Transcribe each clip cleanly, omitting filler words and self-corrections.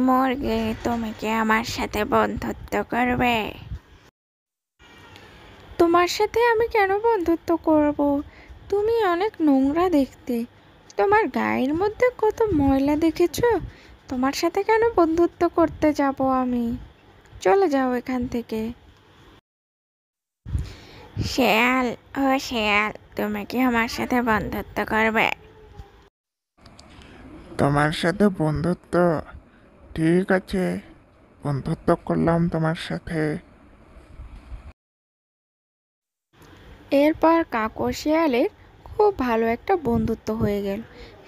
মুরগি, তুমি কি আমার সাথে বন্ধুত্ব করবে? তোমার সাথে আমি কেন বন্ধুত্ব করব? তুমি অনেক নোংরা দেখতে। তোমার গায়ের মধ্যে কত ময়লা দেখেছো? তোমার সাথে কেন বন্ধুত্ব করতে যাব আমি? চলে যাও এখান থেকে। শেয়াল, ও শেয়াল, তুমি কি আমার সাথে বন্ধুত্ব করবে? তোমার সাথে বন্ধুত্ব? ঠিক আছে, বন্ধুত্ব করলাম তোমার সাথে। এরপর কাক ও শিয়ালের খুব ভালো একটা বন্ধুত্ব হয়ে গেল।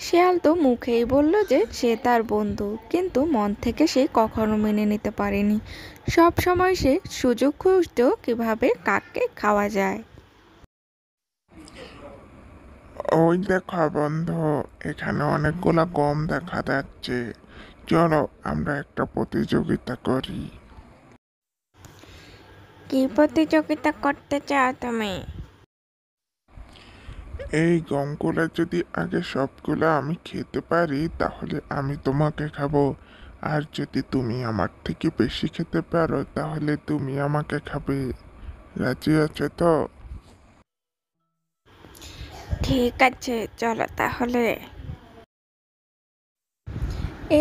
শিয়াল তো মুখেই বলল যে সে তার বন্ধু, কিন্তু মন থেকে সে কখনো মেনে নিতে পারেনি। সব সময় সে সুযোগ খুঁজতো কিভাবে কাককে খাওয়া যায়। ওই দেখো বন্ধু, এখানে অনেকগুলা গম দেখা যাচ্ছে। চলো আমরা একটা প্রতিযোগিতা করি। কি প্রতিযোগিতা করতে চাও তুমি? এই গমগুলা যদি আগে সবগুলা আমি খেতে পারি তাহলে আমি তোমাকে খাবো। আর যদি তুমি আমার থেকে বেশি খেতে পারো তাহলে তুমি আমাকে খাবে। রাজি আছো তো? ঠিক আছে, চলো তাহলে।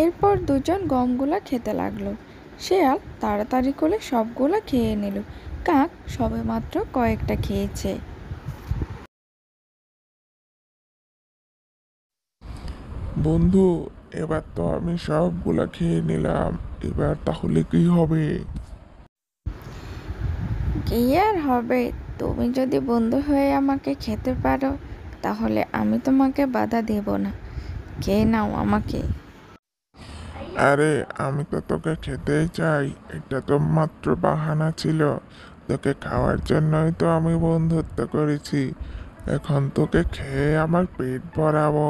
এরপর দুজন গমগুলা খেতে লাগলো। শিয়াল তাড়াতাড়ি করে সবগুলা খেয়ে নিল। কাক সবেমাত্র কয়েকটা খেয়েছে। বন্ধু, এবার তো আমি সবগুলা খেয়ে নিলাম। এবার তাহলে কি হবে? কি আর হবে? তুমি যদি বন্ধু হয়ে আমাকে খেতে পারো তাহলে আমি তোমাকে বাধা দেব না। খেয়ে নাও আমাকে। আরে, আমি তো তোকে খেতেই চাই। এটা তো মাত্র বাহানা ছিল। তোকে খাওয়ার জন্যই তো আমি বন্ধুত্ব করেছি। এখন তোকে খেয়ে আমার পেট ভরাবো।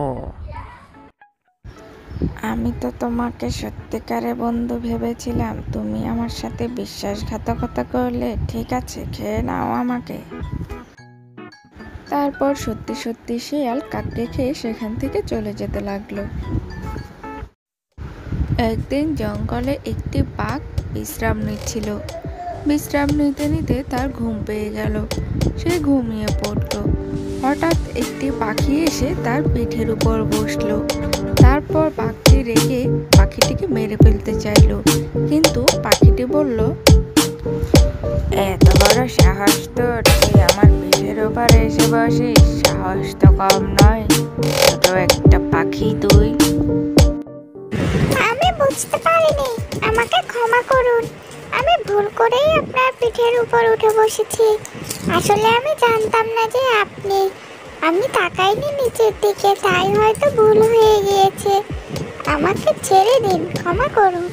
আমি তো তোমাকে সত্যিকারে বন্ধু ভেবেছিলাম, তুমি আমার সাথে বিশ্বাসঘাতকতা করলে। ঠিক আছে, খেয়ে নাও আমাকে। তারপর সত্যি সত্যি শিয়াল কাককে খেয়ে সেখান থেকে চলে যেতে লাগলো। একদিন জঙ্গলে একটি বাঘ বিশ্রাম নিচ্ছিল। বিশ্রাম নিতে নিতে তার ঘুম পেয়ে গেল। সে ঘুমিয়ে পড়ল। হঠাৎ একটি পাখি এসে তার পিঠের উপর বসলো। তারপর বাঘটি রেগে পাখিটিকে মেরে ফেলতে চাইলো, কিন্তু পাখিটি বলল, এত বড় সাহস তোর, তুই আমার পিঠের উপরে এসে বসিস? সাহস তো কম নয়, ছোট একটা পাখি তুই। আমি বুঝতে পারিনি, আমাকে ক্ষমা করুন। আমি ভুল করেই আপনার পিঠের উপর উঠে বসেছি। আসলে আমি জানতাম না যে আপনি। আমি তাকাইনি নিচের দিকে, তাই হয়তো ভুল হয়ে গিয়েছে। আমাকে ছেড়ে দিন, ক্ষমা করুন।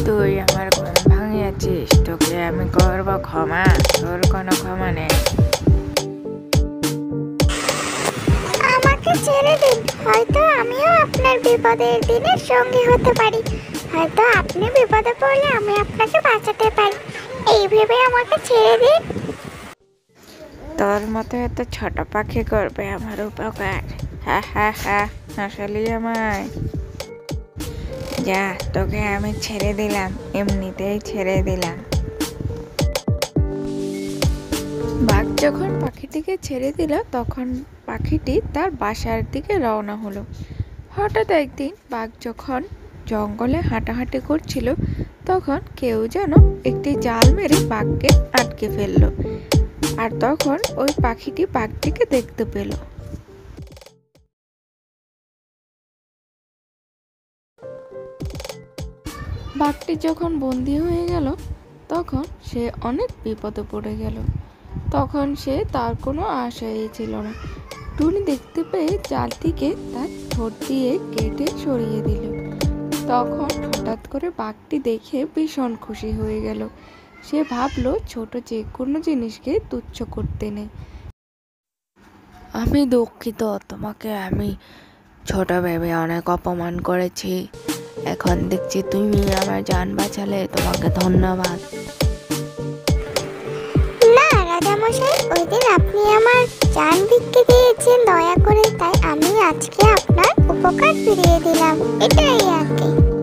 তুই আমার ঘুম ভাঙিয়েছিস, তোকে আমি করব ক্ষমা? তোর কোনো ক্ষমা নেই। আমাকে ছেড়ে দিন, হয়তো আমিও আপনার বিপদের দিনের সঙ্গী হতে পারি। হয়তো আপনি বিপদে পড়লে আমি আপনাকে বাঁচাতে পারি। এই ভেবে আমাকে ছেড়ে দিন। তোর মতো এত ছোট পাখি করবে আমার উপকার? হা হা হা, হাসালি আমায়। যা, তোকে আমি ছেড়ে দিলাম, এমনিতেই ছেড়ে দিলাম। বাঘ যখন পাখিটিকে ছেড়ে দিল তখন পাখিটি তার বাসার দিকে রওনা হলো। হঠাৎ একদিন বাঘ যখন জঙ্গলে হাঁটাহাঁটি করছিল তখন কেউ যেন একটি জাল মেরে বাঘকে আটকে ফেললো। আর তখন ওই পাখিটি বাঘটিকে দেখতে পেল। বাঘটি যখন বন্দি হয়ে গেল তখন সে অনেক বিপদে পড়ে গেল। তখন সে তার কোনো আশাই ছিল না। টুনি দেখতে পেয়ে জালটিকে তার ঠোঁট দিয়ে কেটে সরিয়ে দিল। তখন হঠাৎ করে বাঘটি দেখে ভীষণ খুশি হয়ে গেল। সে ভাবলো ছোট যে কোনো জিনিসকে তুচ্ছ করতে নেই। আমি দুঃখিত, তোমাকে আমি ছোট ভেবে অনেক অপমান করেছি। এখন দেখছি তুমি আমার জান বাঁচালে, তোমাকে ধন্যবাদ। না রাজামশাই, ওই দিন আপনি আমার জান ভিক্ষে দিয়েছেন দয়া করে, তাই আমি আজকে আপনার উপকার ফিরিয়ে দিলাম। এটাই